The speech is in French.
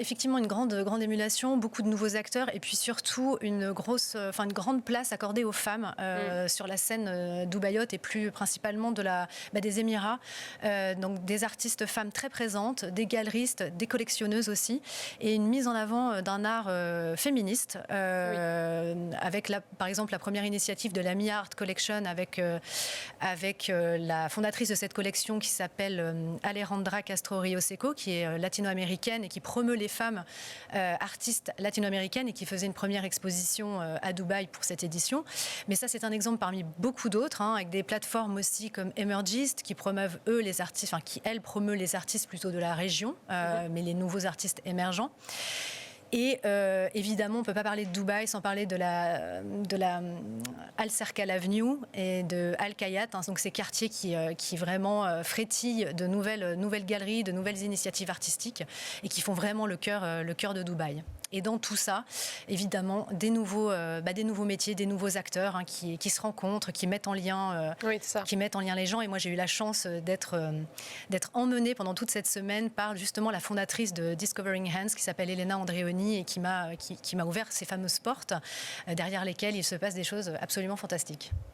effectivement, une grande émulation, beaucoup de nouveaux acteurs et puis surtout une grande place accordée aux femmes sur la scène dubaïote et plus principalement des Émirats. Donc des artistes femmes très présentes, des galeristes, des collectionneuses aussi, et une mise en avant d'un art féministe avec par exemple la première initiative de la Mi Art Collection avec la fondatrice de cette collection qui s'appelle Alejandra Castro Rio Seco, qui est latino-américaine et qui promeut les femmes artistes latino-américaines et qui faisait une première exposition à Dubaï pour cette édition. Mais ça, c'est un exemple parmi beaucoup d'autres, avec des plateformes aussi comme Emergist qui promeuvent les artistes, qui elles promeuvent les artistes plutôt de la région, mais les nouveaux artistes émergents. Et évidemment, on ne peut pas parler de Dubaï sans parler de la Al Serkal Avenue et de Al Kayat, donc ces quartiers qui vraiment frétillent de nouvelles galeries, de nouvelles initiatives artistiques et qui font vraiment le cœur de Dubaï. Et dans tout ça, évidemment, des nouveaux métiers, des nouveaux acteurs qui se rencontrent, qui mettent en lien les gens. Et moi, j'ai eu la chance d'être emmenée pendant toute cette semaine par justement la fondatrice de Discovering Hands, qui s'appelle Elena Andreoni et qui m'a ouvert ces fameuses portes derrière lesquelles il se passe des choses absolument fantastiques.